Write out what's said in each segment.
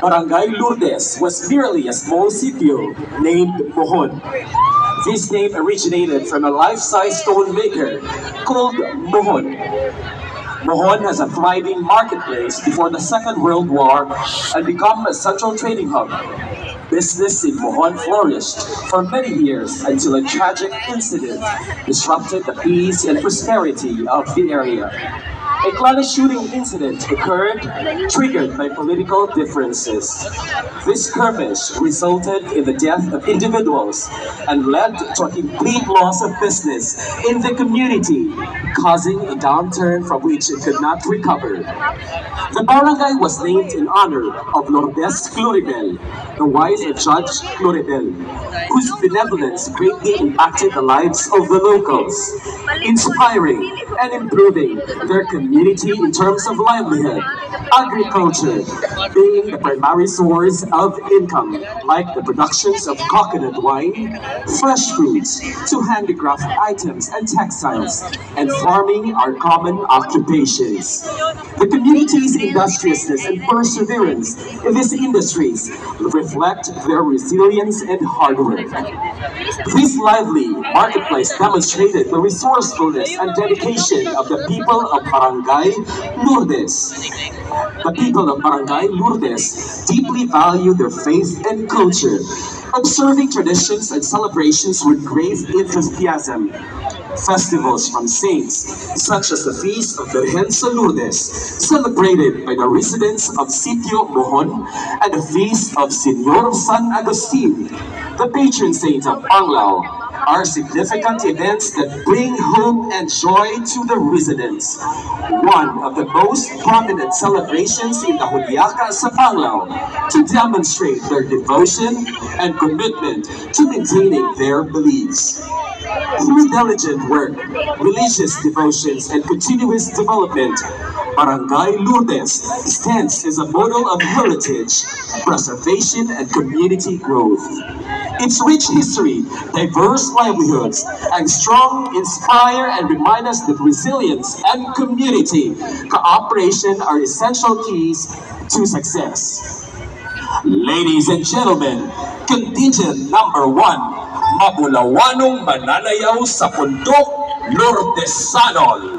Barangay Lourdes was merely a small sitio named Mohon. This name originated from a life-size stone maker called Mohon. Mohon has a thriving marketplace before the Second World War and become a central trading hub. Business in Mohon flourished for many years until a tragic incident disrupted the peace and prosperity of the area. A clannish shooting incident occurred, triggered by political differences. This skirmish resulted in the death of individuals and led to a complete loss of business in the community, causing a downturn from which it could not recover. The barangay was named in honor of Lourdes Floribel, the wife of Judge Floribel, whose benevolence greatly impacted the lives of the locals, inspiring and improving their community in terms of livelihood, agriculture being the primary source of income, like the productions of coconut wine, fresh fruits, to handicraft items and textiles, and farming are common occupations. The community's industriousness and perseverance in these industries reflect their resilience and hard work. This lively marketplace demonstrated the resourcefulness and dedication of the people of Barangay Lourdes. The people of Barangay Lourdes deeply value their faith and culture, observing traditions and celebrations with great enthusiasm. Festivals from saints, such as the Feast of Virgen sa Lourdes, celebrated by the residents of Sitio Mohon, and the Feast of Señor San Agustin, the patron saint of Panglao, are significant events that bring hope and joy to the residents. One of the most prominent celebrations in the Juliaca sa Panglao to demonstrate their devotion and commitment to maintaining their beliefs. Through diligent work, religious devotions, and continuous development, Barangay Lourdes stands as a model of heritage, preservation, and community growth. Its rich history, diverse livelihoods, and strong inspire and remind us that resilience and community cooperation are essential keys to success. Ladies and gentlemen, contingent number 1, Mabulawanong mananayaw sa Pundok Lourdesanol.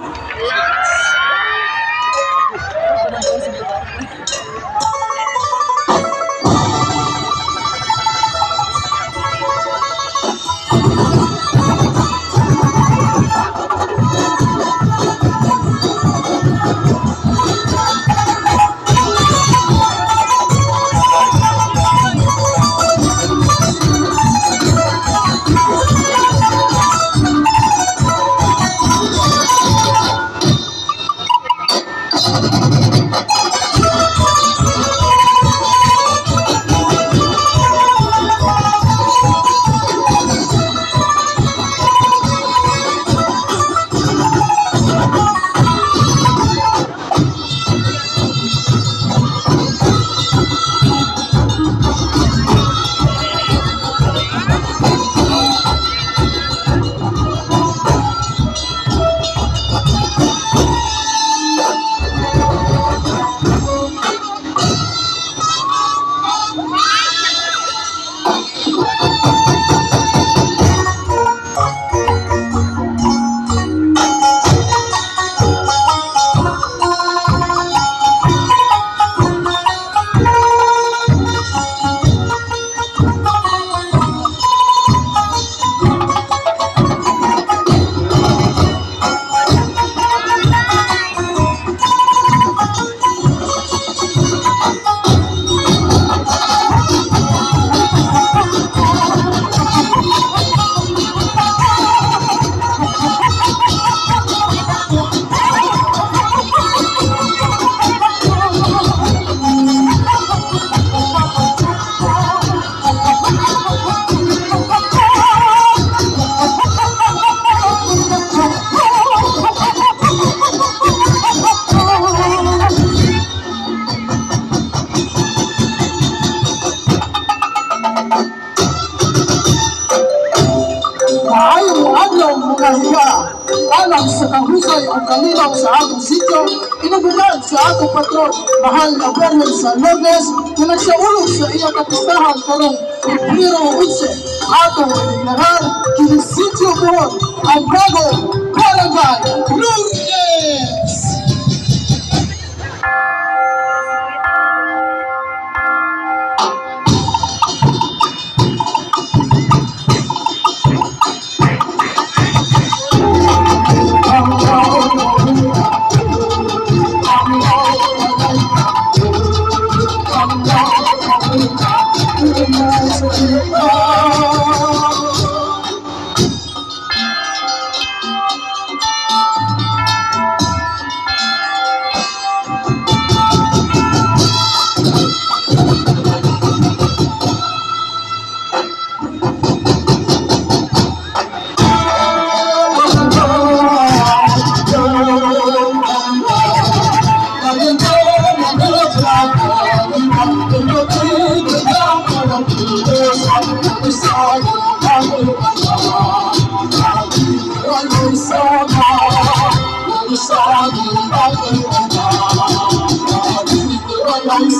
sa kahusay ang kalinaw sa atong sityo, inubugan sa atong patron, mahal na Berhen sa Lourdes, na nagsaulog sa iyang kapistahan karong Pebrero 11, atong ideklarar kini Sitio Mohon, ang bagong Barangay Lourdes!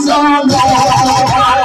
Sana